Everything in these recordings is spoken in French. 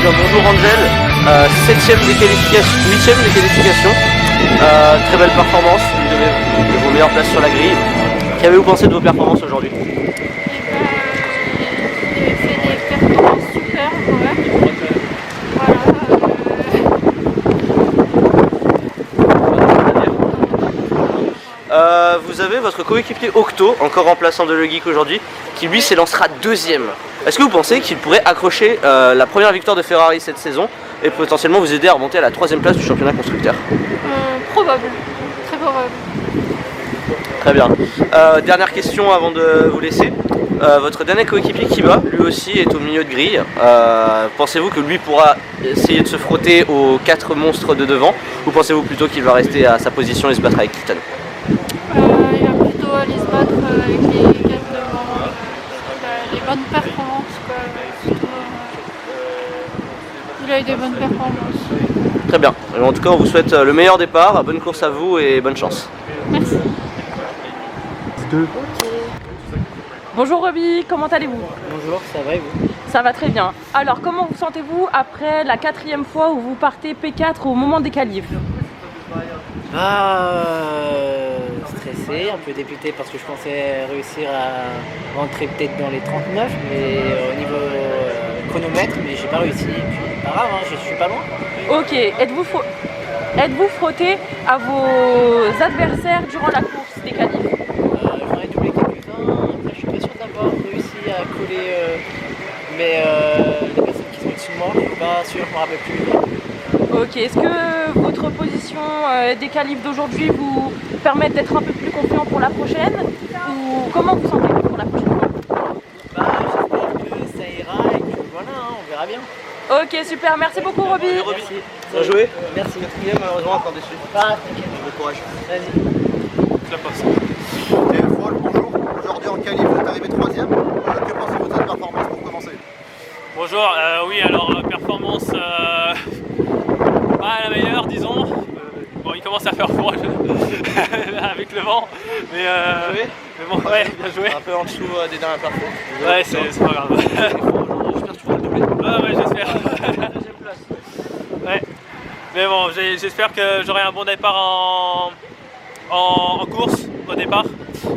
Bonjour Angel, 7ème des qualifications, 8ème des qualifications, très belle performance, une de vos meilleures places sur la grille. Qu'avez-vous pensé de vos performances aujourd'hui? J'ai fait des performances super, ouais. Vous avez votre coéquipier Octo, encore remplaçant de Le Geek aujourd'hui, qui lui s'élancera 2ème. Est-ce que vous pensez qu'il pourrait accrocher la première victoire de Ferrari cette saison et potentiellement vous aider à remonter à la 3ème place du championnat constructeur? Probable, très probable. Très bien. Dernière question avant de vous laisser. Votre dernier coéquipier Kiba, lui aussi est au milieu de grille. Pensez-vous que lui pourra essayer de se frotter aux 4 monstres de devant, ou pensez-vous plutôt qu'il va rester à sa position et se battre avec Titan? Il va plutôt aller se battre avec les 4 devant. Il a les bonnes performances, quoi. Surtout, il a eu des bonnes performances. Très bien. En tout cas, on vous souhaite le meilleur départ. Bonne course à vous et bonne chance. Merci. Bonjour Roby, comment allez-vous? Bonjour, ça va et vous? Ça va très bien. Alors, comment vous sentez-vous après la 4e fois où vous partez P4 au moment des qualifs? Stressé, un peu débuté parce que je pensais réussir à rentrer peut-être dans les 39, mais au niveau chronomètre, mais j'ai pas réussi. Et puis, pas grave, hein, je suis pas loin. Ok, êtes-vous frotté à vos adversaires durant la course des qualifs? J'en ai doublé quelques-uns. Après, je suis pas sûr d'avoir réussi à coller les personnes qui sont au-dessus de moi. Je suis pas sûr, je me rappelle plus. Ok, est-ce que votre position des qualifs d'aujourd'hui vous permet d'être un peu plus confiant pour la prochaine? Ou comment vous sentez-vous pour la prochaine fois? Bah, j'espère que ça ira et que voilà, hein, on verra bien. Ok, super, merci beaucoup Roby. Merci. Bien joué. Merci. Quatrième, malheureusement, encore déçu. Ah, t'inquiète. Bon courage. Vas-y. Je la passe. Et Paul, bonjour. Aujourd'hui en qualif, vous êtes arrivé 3ème. Que pensez-vous de cette performance pour commencer? Bonjour, oui alors performance pas la meilleure disons. Bon il commence à faire froid avec le vent, mais bon ouais bien joué. Un peu en dessous des dernières perfos. Ouais c'est pas grave. J'espère que tu pourras le doubler. Ouais j'espère. Ouais. Mais bon j'espère que j'aurai un bon départ en course au départ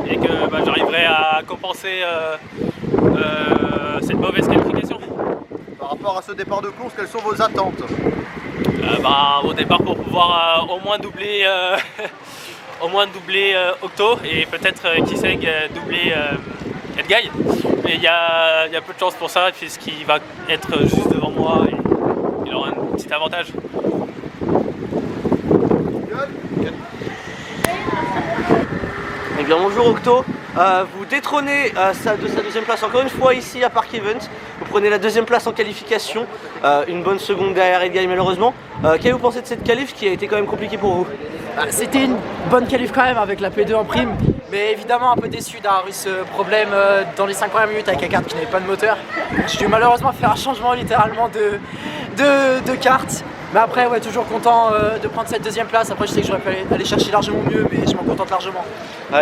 et que j'arriverai à compenser cette mauvaise qualification. Par rapport à ce départ de course, quelles sont vos attentes? Au départ pour pouvoir au moins doubler Octo et peut-être qui sait doubler Edguy. Mais il y a peu de chance pour ça puisqu'il va être juste devant moi et il aura un petit avantage. Eh bien bonjour Octo, vous détrônez de sa deuxième place encore une fois ici à Park Event. Vous prenez la deuxième place en qualification, une bonne seconde derrière Edguy malheureusement. Qu'avez-vous pensé de cette qualif qui a été quand même compliquée pour vous? C'était une bonne qualif quand même avec la P2 en prime, mais évidemment un peu déçu d'avoir eu ce problème dans les 5 premières minutes avec la carte qui n'avait pas de moteur. J'ai dû malheureusement faire un changement littéralement de carte. Mais après, ouais, toujours content de prendre cette deuxième place. Après, je sais que j'aurais pu aller chercher largement mieux, mais je m'en contente largement.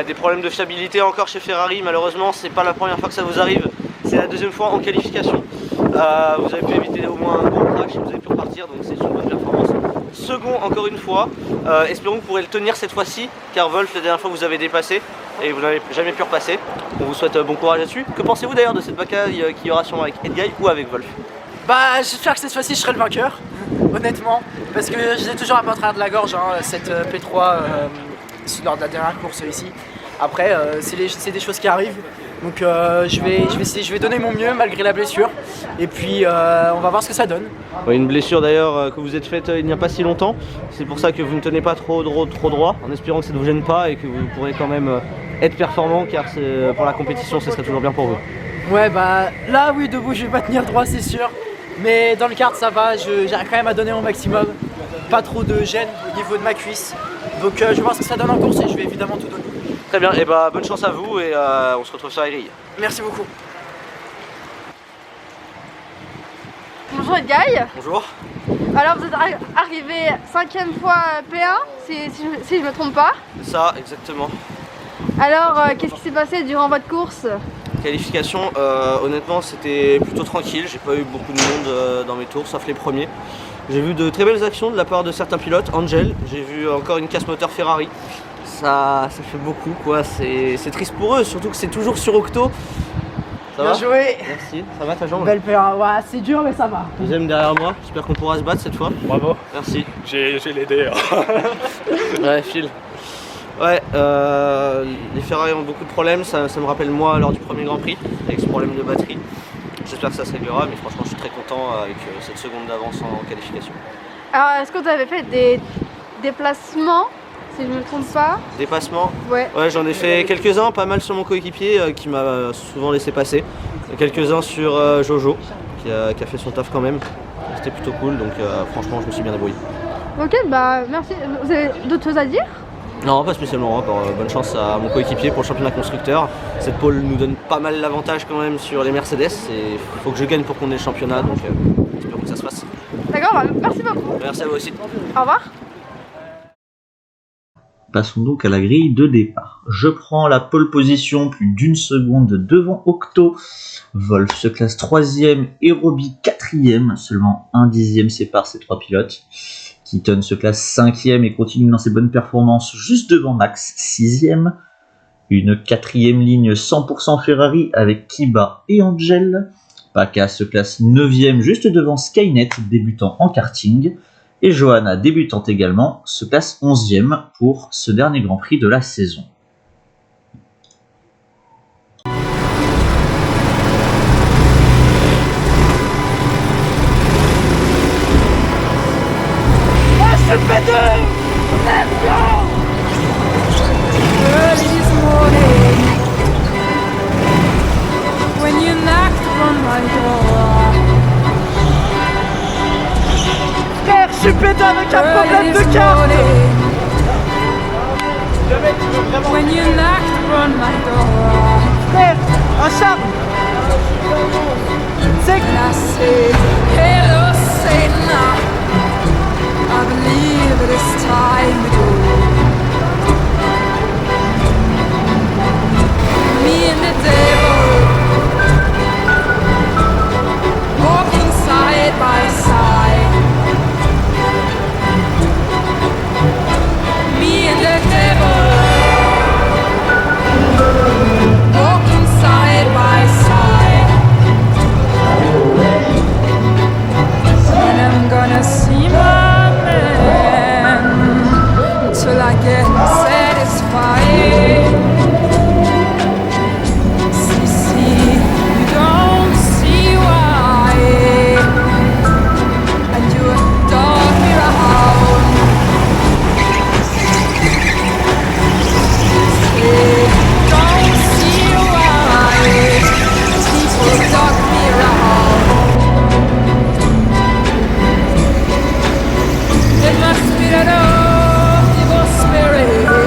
Des problèmes de fiabilité encore chez Ferrari, malheureusement, c'est pas la première fois que ça vous arrive. C'est la deuxième fois en qualification. Vous avez pu éviter au moins un gros crash, vous avez pu repartir, donc c'est une bonne performance. Second, encore une fois, espérons que vous pourrez le tenir cette fois-ci, car Wolf, la dernière fois, vous avez dépassé et vous n'avez jamais pu repasser. On vous souhaite bon courage là-dessus. Que pensez-vous d'ailleurs de cette bataille qu'il y aura sûrement avec Edguy ou avec Wolf? Bah, j'espère que cette fois-ci je serai le vainqueur, honnêtement, parce que je l'ai toujours un peu en travers de la gorge, hein, cette P3 lors de la dernière course ici. Après, c'est des choses qui arrivent, donc je vais donner mon mieux malgré la blessure, et puis on va voir ce que ça donne. Ouais, une blessure d'ailleurs que vous êtes faite il n'y a pas si longtemps, c'est pour ça que vous ne tenez pas trop droit, en espérant que ça ne vous gêne pas et que vous pourrez quand même être performant, car pour la compétition ce serait toujours bien pour vous. Ouais, bah là oui, debout je vais pas tenir droit, c'est sûr. Mais dans le kart ça va, j'arrive quand même à donner mon maximum. Pas trop de gêne au niveau de ma cuisse. Donc je vais voir ce que ça donne en course et je vais évidemment tout donner. Très bien, et bonne chance à vous et on se retrouve sur la grille. Merci beaucoup. Bonjour Edguy. Bonjour. Alors vous êtes arrivé 5e fois P1, si je me trompe pas. Ça, exactement. Alors qu'est-ce qui s'est passé durant votre course? Qualification, honnêtement c'était plutôt tranquille, j'ai pas eu beaucoup de monde dans mes tours, sauf les premiers. J'ai vu de très belles actions de la part de certains pilotes, Angel, j'ai vu encore une casse moteur Ferrari. Ça fait beaucoup quoi, c'est triste pour eux, surtout que c'est toujours sur Octo. Ça Bien va? joué. Merci, ça va ta jambe? Belle P1, ouais, c'est dur mais ça va. Deuxième derrière moi, j'espère qu'on pourra se battre cette fois. Bravo. Merci. J'ai l'aidé. Ouais, file. Ouais, les Ferrari ont beaucoup de problèmes, ça me rappelle moi lors du premier Grand Prix, avec ce problème de batterie. J'espère que ça se réglera, mais franchement je suis très content avec cette seconde d'avance en qualification. Alors est-ce que vous avez fait des déplacements, si je ne me trompe pas? Dépassement? Ouais. Ouais, j'en ai fait quelques-uns, pas mal sur mon coéquipier qui m'a souvent laissé passer. Quelques-uns sur Jojo, qui a fait son taf quand même. C'était plutôt cool, donc franchement je me suis bien débrouillé. Ok, bah merci. Vous avez d'autres choses à dire? Non, pas spécialement. Bonne chance à mon coéquipier pour le championnat constructeur. Cette pole nous donne pas mal l'avantage quand même sur les Mercedes. Il faut que je gagne pour qu'on ait le championnat, donc espérons que ça se fasse. D'accord, bah, merci beaucoup. Merci à vous aussi. Au revoir. Passons donc à la grille de départ. Je prends la pole position plus d'une seconde devant Octo. Wolf se classe 3ème et Roby 4ème. Seulement un dixième sépare ces trois pilotes. Keaton se classe 5ème et continue dans ses bonnes performances juste devant Max 6ème. Une 4ème ligne 100% Ferrari avec Kiba et Angel. Paka se classe 9ème juste devant Skynet, débutant en karting. Et Johanna, débutante également, se classe 11ème pour ce dernier Grand Prix de la saison. Early this morning, when you knocked on my door. Frère, je suis pété avec un Early problème this de carte. morning, when you knocked on my door. Frère, un charme. C'est And I said, hello Satan, I believe it is time to go. Me and the devil walking side by side. Me and the devil walking side by side. And I'm gonna see my man till I get satisfied. See, you don't see why, and you dog me around. See, don't see why people dog me around. It must be that old evil spirit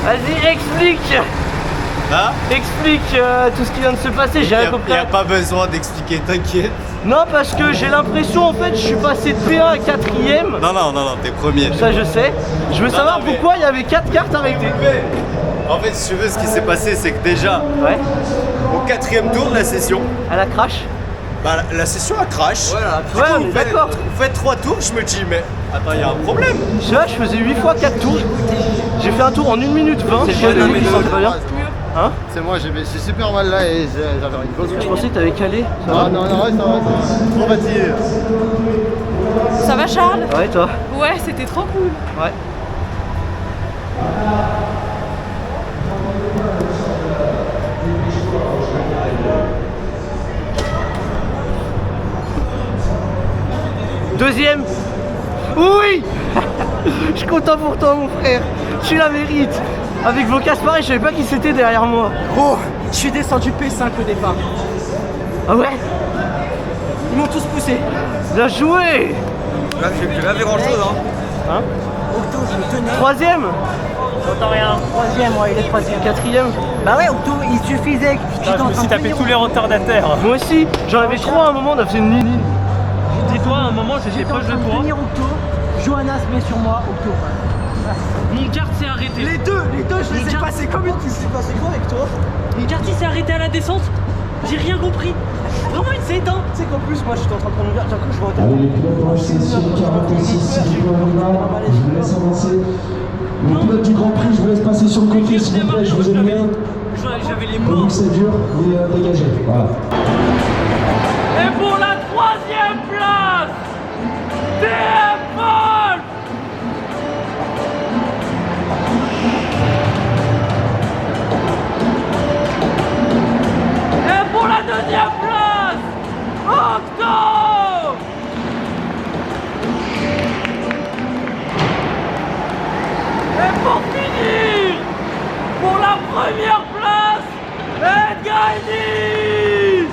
Vas-y, explique. Hein? Explique tout ce qui vient de se passer, j'ai rien compris. Y a pas besoin d'expliquer, t'inquiète. Non, parce que j'ai l'impression en fait je suis passé de P1 à 4ème. Non, t'es premier. Ça je sais. Je veux savoir pourquoi il y avait 4 cartes arrêtées. En fait, si tu veux, ce qui s'est passé, c'est que déjà, au 4ème tour de la session, elle a crash. Bah la session a crash. Voilà. Du coup, On est d'accord. Vous faites 3 tours, je me dis, mais attends, il y a un problème. Je sais pas, je faisais 8 fois 4 tours. J'ai fait un tour en 1 minute 20. C'est pas bien. Hein? C'est moi, j'ai super mal là et j'avais une grosse. Je pensais que t'avais calé. Ça va? Non, ça va. Trop fatigué. Ça va Charles? Ouais, toi? Ouais, c'était trop cool. Ouais. Deuxième. Oui. Je suis content pour toi mon frère. Tu la mérites. Avec vos casses pareil, je savais pas qui c'était derrière moi. Oh, je suis descendu P5 au départ. Ah ouais? Ils m'ont tous poussé. Bien joué. Là, j'ai pas fait grand chose, Hein? Octo, je le tenais. Troisième. J'entends rien. Troisième, ouais, il est troisième. Quatrième. Bah ouais, Octo, il suffisait que tu Je me suis tapé tous les retardataires. Moi aussi. J'en avais trois à un moment, on a fait une ligne. Dis-toi, à un moment, j'étais proche de toi. Octo. Johanna se met sur moi, Octo. Mon kart s'est arrêté. Les deux, je les ai passés comme une. Tu s'est passé quoi avec toi? Mon kart s'est arrêté à la descente. J'ai rien compris. Vraiment une s'éteint. Tu sais qu'en plus, moi, j'étais en train de prendre une verre, d'un coup, je vois Allez, les pilotes pour la session 46, si je vois je vous laisse avancer. Les pilotes du Grand Prix, je vous laisse passer sur le côté, s'il vous plaît, je vous ai mis. J'avais les Vu mains. que c'est dur, mais dégagez. Voilà. Et pour la troisième place, DM Wolf. Et pour la deuxième place, Octo. Et pour finir, pour la première place, Edgar Ellis.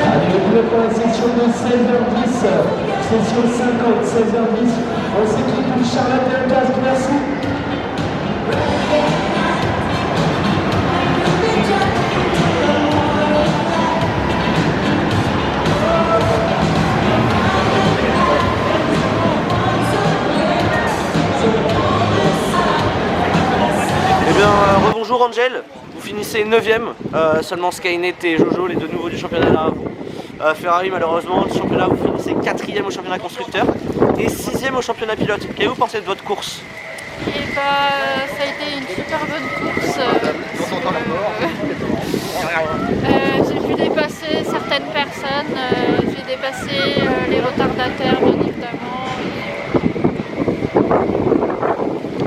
Allez, les pilotes pour la session de 16h10, session 50, 16h10. On s'équipe Charlotte et le casque, merci. Eh bien, rebonjour Angel, vous finissez 9ème, seulement Skynet et Jojo, les deux nouveaux du championnat là. Ferrari malheureusement, le championnat vous finissez 4ème au championnat constructeur et 6ème au championnat pilote. Qu'avez-vous pensé de votre course? Et bah, ça a été une super bonne course. J'ai vu dépasser certaines personnes, j'ai dépassé les retardataires bien évidemment.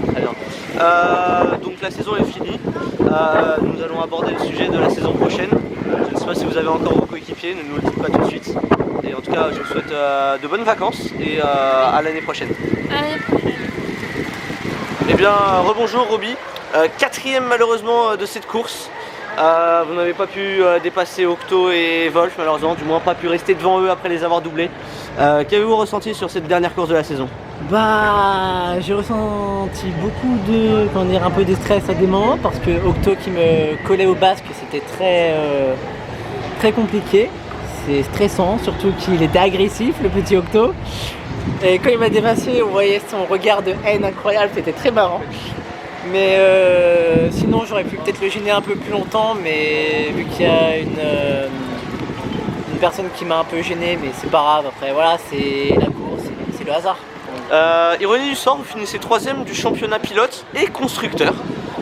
Très bien. Donc la saison est finie. Nous allons aborder le sujet de la saison prochaine. Je ne sais pas si vous avez encore vos coéquipiers, ne nous le dites pas tout de suite. Et en tout cas, je vous souhaite de bonnes vacances et à l'année prochaine. L'année prochaine. Eh bien, rebonjour Roby. 4ème malheureusement de cette course. Vous n'avez pas pu dépasser Octo et Wolf malheureusement, du moins pas pu rester devant eux après les avoir doublés. Qu'avez-vous ressenti sur cette dernière course de la saison? Bah, j'ai ressenti beaucoup de, comment dire, un peu de stress à des moments parce que Octo qui me collait au basque, c'était très compliqué. C'est stressant, surtout qu'il était agressif, le petit Octo. Et quand il m'a dépassé, on voyait son regard de haine incroyable, c'était très marrant. Mais sinon j'aurais pu peut-être le gêner un peu plus longtemps, mais vu qu'il y a une personne qui m'a un peu gêné, mais c'est pas grave, après voilà, c'est la course, c'est le hasard. Ironie du sort, vous finissez 3ème du championnat pilote et constructeur,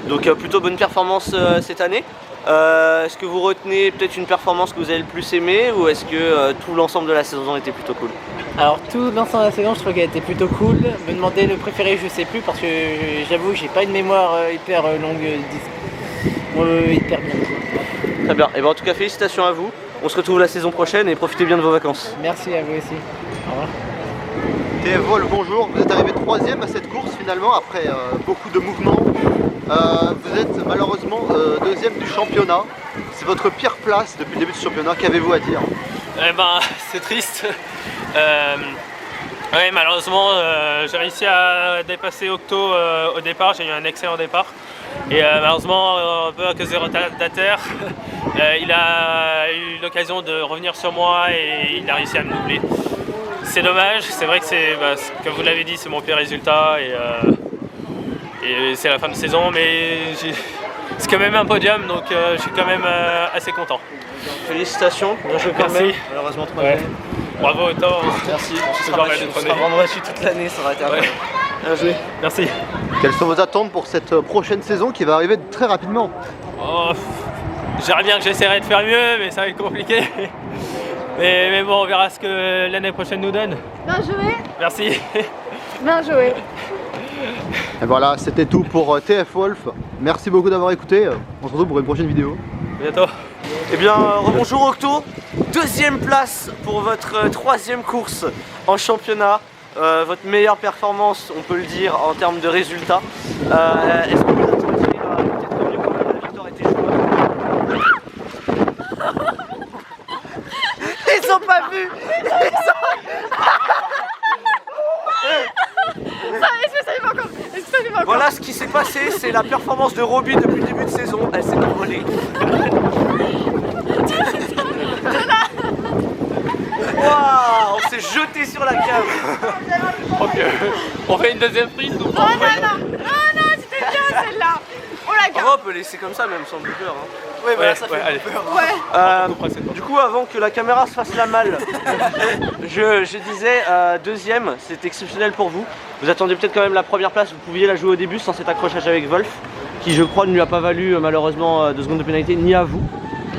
donc plutôt bonne performance cette année. Est-ce que vous retenez peut-être une performance que vous avez le plus aimé, ou est-ce que tout l'ensemble de la saison était plutôt cool? Alors tout l'ensemble de la saison, je trouve qu'elle était plutôt cool. Me demander le préféré, je sais plus, parce que j'avoue que j'ai pas une mémoire hyper longue, hyper bien. Très bien, et en tout cas félicitations à vous, on se retrouve la saison prochaine et profitez bien de vos vacances. Merci à vous aussi, au revoir. TF Vol, bonjour, vous êtes arrivé 3ème à cette course finalement après beaucoup de mouvements. Vous êtes malheureusement 2ème du championnat, c'est votre pire place depuis le début du championnat, qu'avez-vous à dire? Eh ben, c'est triste. Ouais, malheureusement, j'ai réussi à dépasser Octo au départ, j'ai eu un excellent départ. Et malheureusement, un peu à cause des retardataires, il a eu l'occasion de revenir sur moi et il a réussi à me doubler. C'est dommage, c'est vrai que comme vous l'avez dit, c'est mon pire résultat et c'est la fin de saison, mais c'est quand même un podium, donc je suis quand même assez content. Félicitations, bien joué quand même. Malheureusement 3ème. Ouais. Bravo Octo. Merci, on sera vraiment battu toute l'année, ça aurait été incroyable. Bien joué. Merci. Quelles sont vos attentes pour cette prochaine saison qui va arriver très rapidement? J'aimerais bien que j'essaierai de faire mieux, mais ça va être compliqué. Mais bon, on verra ce que l'année prochaine nous donne. Bien joué. Merci. Bien joué. Et voilà, c'était tout pour TF Wolf. Merci beaucoup d'avoir écouté. On se retrouve pour une prochaine vidéo. À bientôt. Eh bien, rebonjour Octo. 2ème place pour votre 3ème course en championnat. Votre meilleure performance, on peut le dire, en termes de résultats. Est-ce que vous attendiez peut-être mieux quand même la victoire était jouable? Ils ont pas vu. Voilà ce qui s'est passé, c'est la performance de Roby depuis le début de saison, elle s'est envolée. Waouh, on s'est jeté sur la cave. Ok, on fait une deuxième prise ou pas? Non, c'était bien celle-là. Oh la Oh, on peut laisser comme ça même sans douleur. Hein. Oui, voilà, ça fait allez. peur. Du coup, avant que la caméra se fasse la malle, je disais 2ème, c'est exceptionnel pour vous. Vous attendiez peut-être quand même la première place, vous pouviez la jouer au début sans cet accrochage avec Wolf, qui je crois ne lui a pas valu malheureusement 2 secondes de pénalité, ni à vous.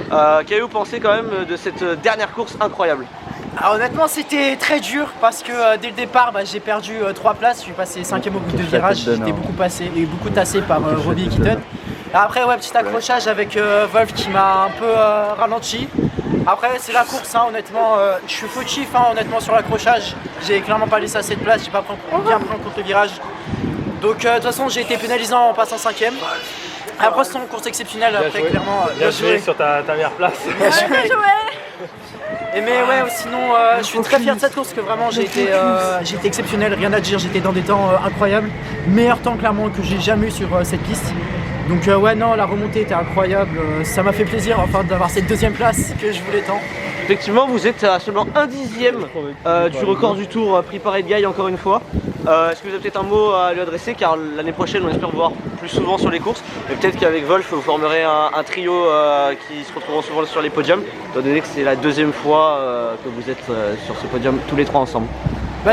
Qu'avez-vous pensé quand même de cette dernière course incroyable? Alors, honnêtement, c'était très dur parce que dès le départ, j'ai perdu 3 places. Je suis passé 5ème au bout de virage. J'étais beaucoup tassé par Roby et Keaton. Après, ouais, petit accrochage avec Wolf qui m'a un peu ralenti. Après, c'est la course, hein, honnêtement. Je suis fautif, honnêtement, sur l'accrochage. J'ai clairement pas laissé assez de place. J'ai pas bien pris en compte le virage. Donc, de toute façon, j'ai été pénalisé en passant 5ème. Après, c'est une course exceptionnelle. Après, clairement. Bien joué sur ta meilleure place. Bien joué. Et mais ouais, sinon je suis très fier de cette course, que vraiment j'ai été exceptionnel, rien à dire, j'étais dans des temps incroyables, meilleur temps clairement que j'ai jamais eu sur cette piste. Donc ouais, non, la remontée était incroyable, ça m'a fait plaisir enfin d'avoir cette 2ème place que je voulais tant. Effectivement, vous êtes à seulement 1/10 du record du tour pris par Edguy encore une fois. Est-ce que vous avez peut-être un mot à lui adresser, car l'année prochaine on espère vous voir plus souvent sur les courses, et peut-être qu'avec Wolf vous formerez un trio qui se retrouveront souvent sur les podiums, étant donné que c'est la 2ème fois que vous êtes sur ce podium tous les 3 ensemble.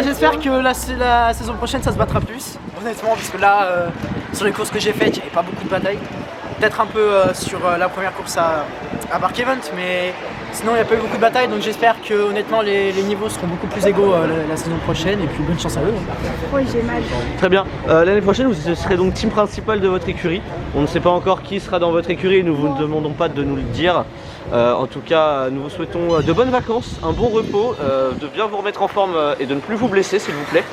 J'espère que la saison prochaine ça se battra plus, honnêtement, parce que là sur les courses que j'ai faites il n'y avait pas beaucoup de batailles. Peut-être un peu sur la première course à Park Event, mais sinon il n'y a pas eu beaucoup de batailles, donc j'espère que honnêtement les niveaux seront beaucoup plus égaux la saison prochaine, et puis bonne chance à eux. Oui, j'ai mal. Très bien, l'année prochaine vous serez donc team principal de votre écurie. On ne sait pas encore qui sera dans votre écurie, nous vous ne demandons pas de nous le dire. En tout cas, nous vous souhaitons de bonnes vacances, un bon repos, de bien vous remettre en forme et de ne plus vous blesser s'il vous plaît.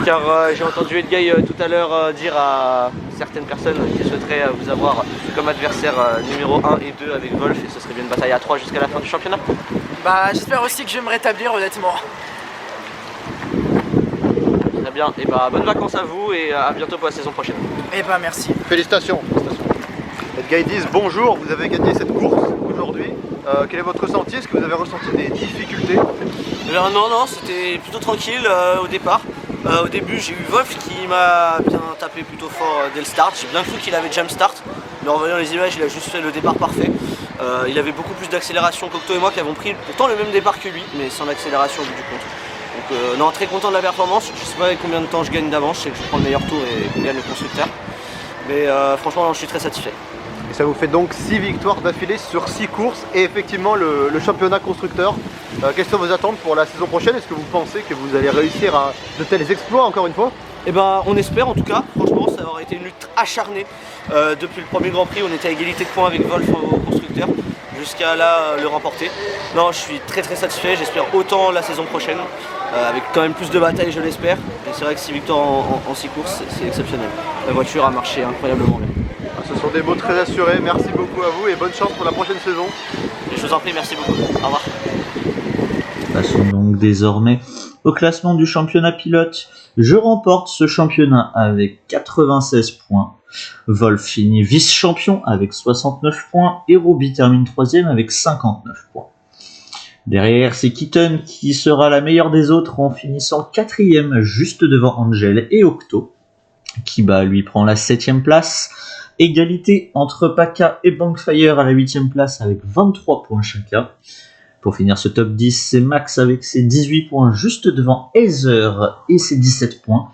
Car j'ai entendu Edguy tout à l'heure dire à certaines personnes qui souhaiteraient vous avoir comme adversaire numéro 1 et 2 avec Wolf, et ce serait bien une bataille à 3 jusqu'à la fin du championnat. J'espère aussi que je vais me rétablir, honnêtement. Très bien, et bonnes vacances à vous et à bientôt pour la saison prochaine. Merci. Félicitations. Edguy 10, bonjour, vous avez gagné cette course aujourd'hui. Quel est votre ressenti? Est-ce que vous avez ressenti des difficultés? Non, c'était plutôt tranquille au départ. Au début j'ai eu Wolf qui m'a bien tapé plutôt fort dès le start. J'ai bien cru qu'il avait jump start, Mais en voyant les images, il a juste fait le départ parfait. Il avait beaucoup plus d'accélération qu'Octo et moi qui avons pris pourtant le même départ que lui, mais sans l'accélération au bout du compte. Donc non, très content de la performance. Je sais pas combien de temps je gagne d'avance, je sais que je prends le meilleur tour et qu'on gagne le constructeur. Mais franchement, non, je suis très satisfait. Et ça vous fait donc 6 victoires d'affilée sur 6 courses et effectivement le championnat constructeur. Quelles sont vos attentes pour la saison prochaine? Est-ce que vous pensez que vous allez réussir à de tels exploits encore une fois? Eh ben, on espère en tout cas. Franchement, ça aura été une lutte acharnée. Depuis le premier Grand Prix, on était à égalité de points avec Wolf au constructeur, jusqu'à là le remporter. Non, je suis très satisfait. J'espère autant la saison prochaine, avec quand même plus de batailles, je l'espère. Et c'est vrai que 6 victoires en 6 courses, c'est exceptionnel. La voiture a marché incroyablement bien. Ce sont des mots très assurés. Merci beaucoup à vous et bonne chance pour la prochaine saison. Et je vous en prie, merci beaucoup. Au revoir. Passons donc désormais au classement du championnat pilote. Je remporte ce championnat avec 96 points. Wolf finit vice-champion avec 69 points et Roby termine 3ème avec 59 points. Derrière, c'est Keaton qui sera la meilleure des autres en finissant 4ème juste devant Angel et Octo, qui lui prend la 7ème place. Égalité entre Paka et Bankfire à la 8ème place avec 23 points chacun. Pour finir ce top 10, c'est Max avec ses 18 points juste devant Heather et ses 17 points.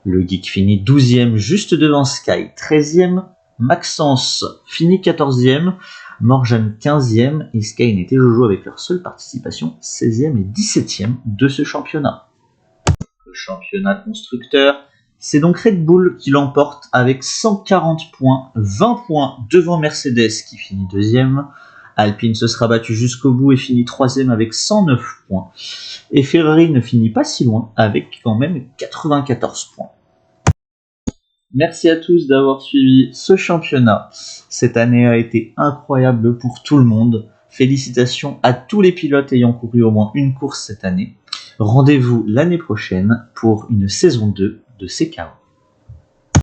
Le Geek finit 12ème juste devant Sky, 13ème. Maxence finit 14ème. Morgan 15ème et Sky et Jojo avec leur seule participation 16ème et 17ème de ce championnat. Le championnat constructeur, c'est donc Red Bull qui l'emporte avec 140 points, 20 points devant Mercedes qui finit 2ème. Alpine se sera battu jusqu'au bout et finit 3ème avec 109 points. Et Ferrari ne finit pas si loin avec quand même 94 points. Merci à tous d'avoir suivi ce championnat. Cette année a été incroyable pour tout le monde. Félicitations à tous les pilotes ayant couru au moins une course cette année. Rendez-vous l'année prochaine pour une saison 2 de C40.